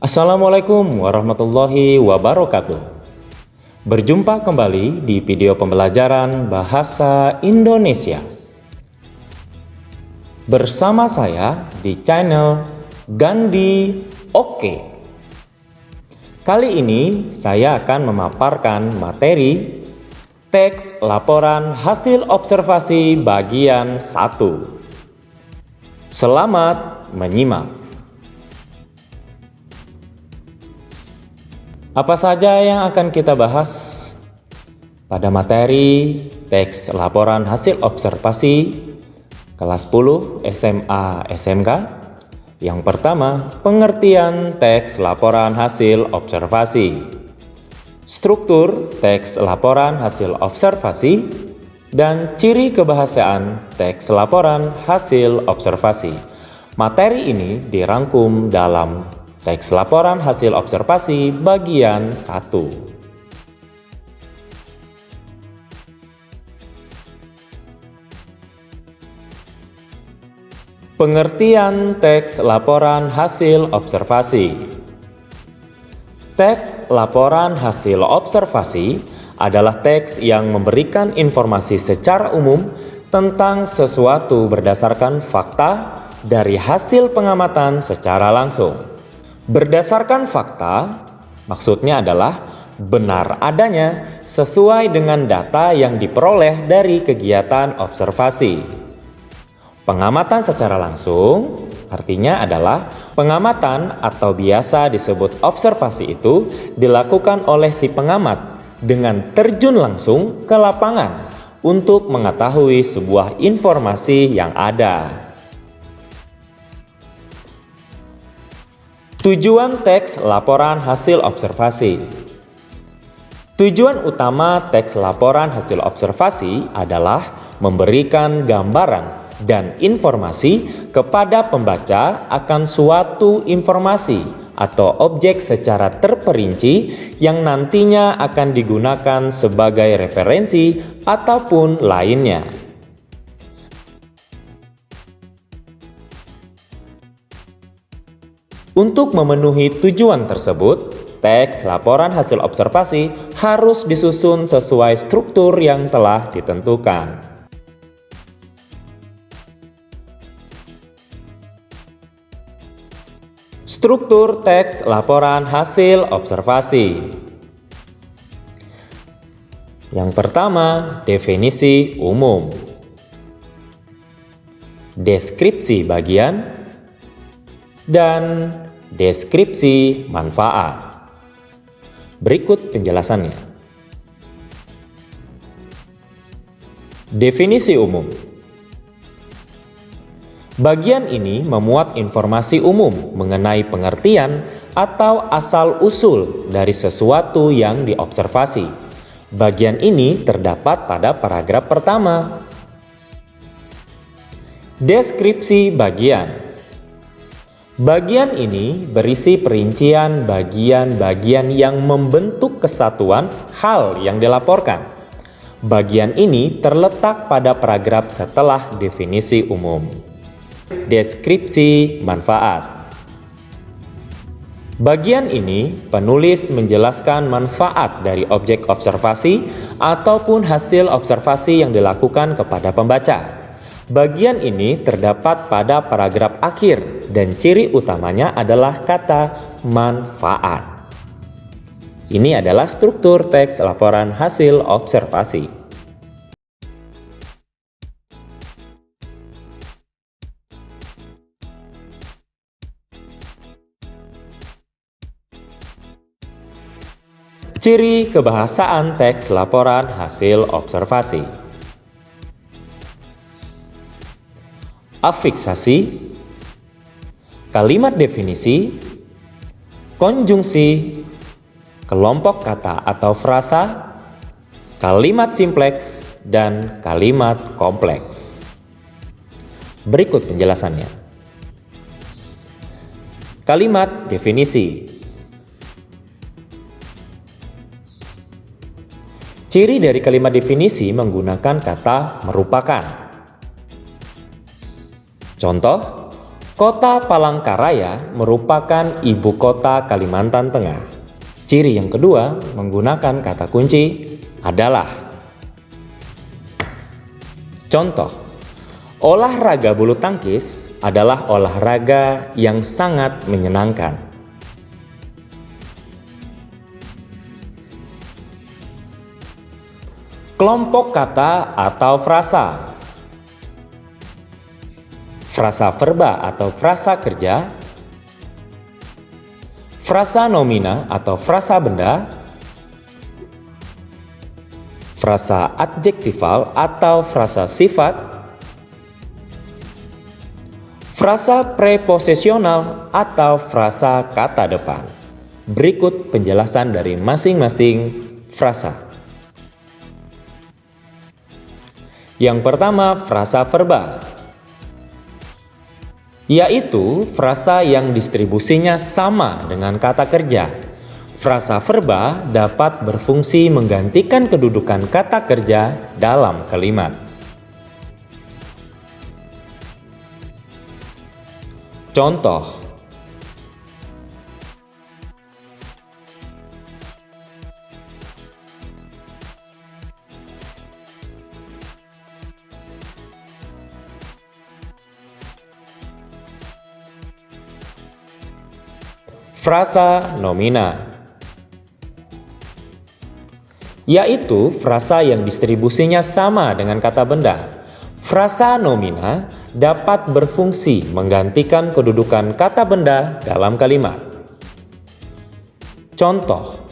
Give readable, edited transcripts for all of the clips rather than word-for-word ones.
Assalamualaikum warahmatullahi wabarakatuh. Berjumpa kembali di video pembelajaran Bahasa Indonesia bersama saya di channel Gandhi Oke. Kali ini saya akan memaparkan materi teks laporan hasil observasi bagian 1. Selamat menyimak. Apa saja yang akan kita bahas pada materi teks laporan hasil observasi kelas 10 SMA SMK? Yang pertama, pengertian teks laporan hasil observasi, struktur teks laporan hasil observasi, dan ciri kebahasaan teks laporan hasil observasi. Materi ini dirangkum dalam teks laporan hasil observasi bagian 1. Pengertian teks laporan hasil observasi. Teks laporan hasil observasi adalah teks yang memberikan informasi secara umum tentang sesuatu berdasarkan fakta dari hasil pengamatan secara langsung. Berdasarkan fakta, maksudnya adalah benar adanya sesuai dengan data yang diperoleh dari kegiatan observasi. Pengamatan secara langsung artinya adalah pengamatan atau biasa disebut observasi itu dilakukan oleh si pengamat dengan terjun langsung ke lapangan untuk mengetahui sebuah informasi yang ada. Tujuan teks laporan hasil observasi. Tujuan utama teks laporan hasil observasi adalah memberikan gambaran dan informasi kepada pembaca akan suatu informasi atau objek secara terperinci yang nantinya akan digunakan sebagai referensi ataupun lainnya. Untuk memenuhi tujuan tersebut, teks laporan hasil observasi harus disusun sesuai struktur yang telah ditentukan. Struktur teks laporan hasil observasi. Yang pertama, definisi umum, deskripsi bagian, dan deskripsi manfaat. Berikut penjelasannya. Definisi umum. Bagian ini memuat informasi umum mengenai pengertian atau asal-usul dari sesuatu yang diobservasi. Bagian ini terdapat pada paragraf pertama. Deskripsi bagian. Bagian ini berisi perincian bagian-bagian yang membentuk kesatuan hal yang dilaporkan. Bagian ini terletak pada paragraf setelah definisi umum. Deskripsi manfaat. Bagian ini penulis menjelaskan manfaat dari objek observasi ataupun hasil observasi yang dilakukan kepada pembaca. Bagian ini terdapat pada paragraf akhir dan ciri utamanya adalah kata manfaat. Ini adalah struktur teks laporan hasil observasi. Ciri kebahasaan teks laporan hasil observasi. Afiksasi, kalimat definisi, konjungsi, kelompok kata atau frasa, kalimat simpleks, dan kalimat kompleks. Berikut penjelasannya. Kalimat definisi. Ciri dari kalimat definisi menggunakan kata merupakan. Contoh, Kota Palangkaraya merupakan ibu kota Kalimantan Tengah. Ciri yang kedua menggunakan kata kunci adalah. Contoh, olahraga bulu tangkis adalah olahraga yang sangat menyenangkan. Kelompok kata atau frasa. Frasa verba atau frasa kerja, frasa nomina atau frasa benda, frasa adjektifal atau frasa sifat, frasa preposisional atau frasa kata depan. Berikut penjelasan dari masing-masing frasa. Yang pertama, frasa verba, yaitu frasa yang distribusinya sama dengan kata kerja. Frasa verba dapat berfungsi menggantikan kedudukan kata kerja dalam kalimat. Contoh, frasa nomina, yaitu frasa yang distribusinya sama dengan kata benda. Frasa nomina dapat berfungsi menggantikan kedudukan kata benda dalam kalimat. Contoh,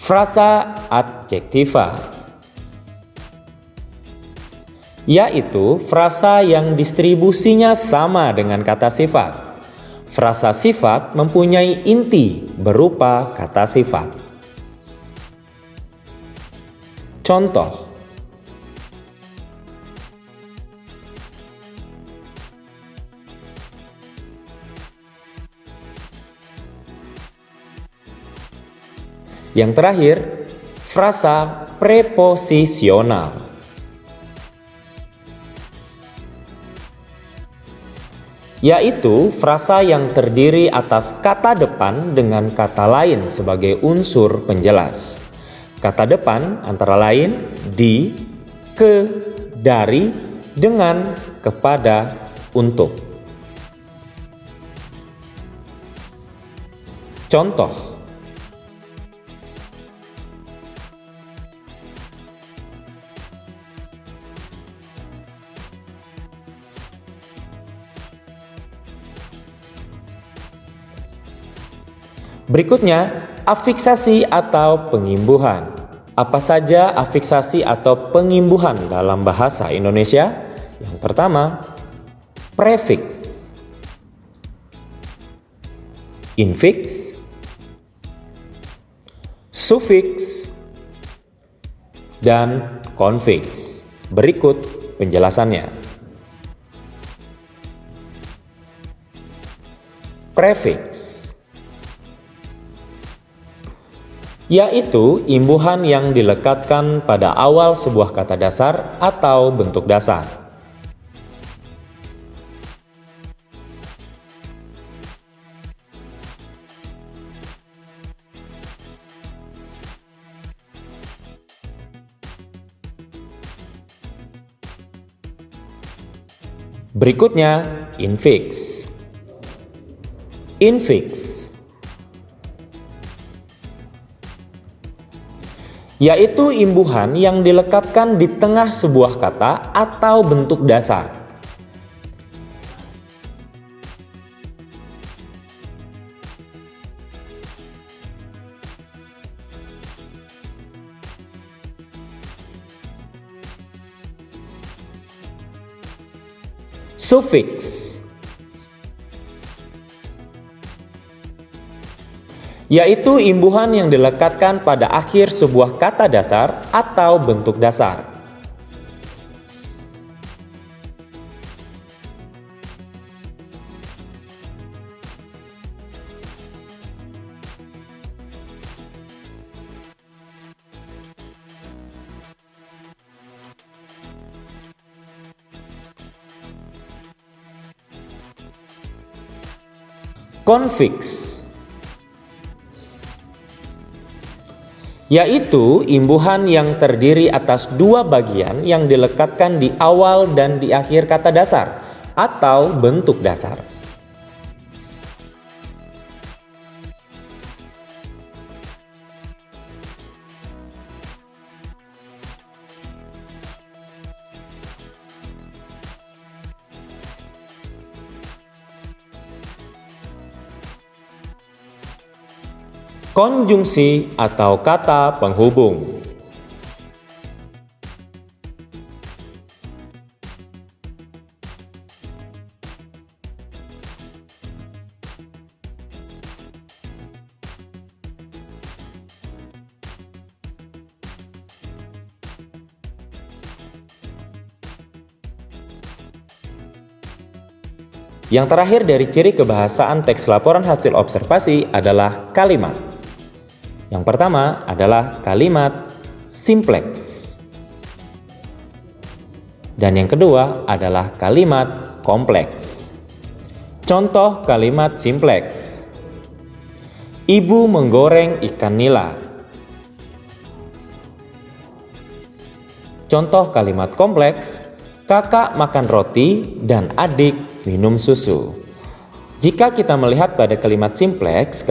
frasa adjektiva, yaitu frasa yang distribusinya sama dengan kata sifat. Frasa sifat mempunyai inti berupa kata sifat. Contoh, yang terakhir, frasa preposisional, yaitu frasa yang terdiri atas kata depan dengan kata lain sebagai unsur penjelas. Kata depan antara lain di, ke, dari, dengan, kepada, untuk. Contoh, berikutnya, afiksasi atau pengimbuhan. Apa saja afiksasi atau pengimbuhan dalam bahasa Indonesia? Yang pertama, prefiks, infiks, sufiks, dan konfiks. Berikut penjelasannya. Prefiks, yaitu imbuhan yang dilekatkan pada awal sebuah kata dasar atau bentuk dasar. Berikutnya, infiks. Infiks, yaitu imbuhan yang dilekatkan di tengah sebuah kata atau bentuk dasar. Sufiks, yaitu imbuhan yang dilekatkan pada akhir sebuah kata dasar atau bentuk dasar. Konfiks, yaitu imbuhan yang terdiri atas dua bagian yang dilekatkan di awal dan di akhir kata dasar atau bentuk dasar. Konjungsi atau kata penghubung. Yang terakhir dari ciri kebahasaan teks laporan hasil observasi adalah kalimat. Yang pertama adalah kalimat simpleks. Dan yang kedua adalah kalimat kompleks. Contoh kalimat simpleks. Ibu menggoreng ikan nila. Contoh kalimat kompleks. Kakak makan roti dan adik minum susu. Jika kita melihat pada kalimat simpleks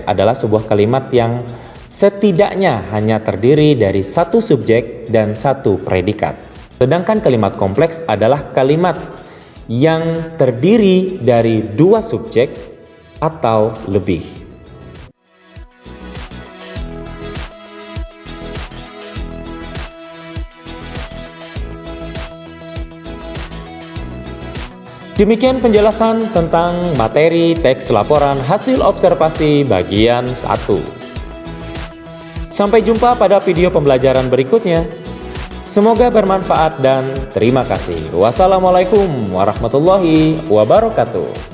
adalah sebuah kalimat yang setidaknya hanya terdiri dari satu subjek dan satu predikat. Sedangkan kalimat kompleks adalah kalimat yang terdiri dari dua subjek atau lebih. Demikian penjelasan tentang materi teks laporan hasil observasi bagian 1. Sampai jumpa pada video pembelajaran berikutnya. Semoga bermanfaat dan terima kasih. Wassalamualaikum warahmatullahi wabarakatuh.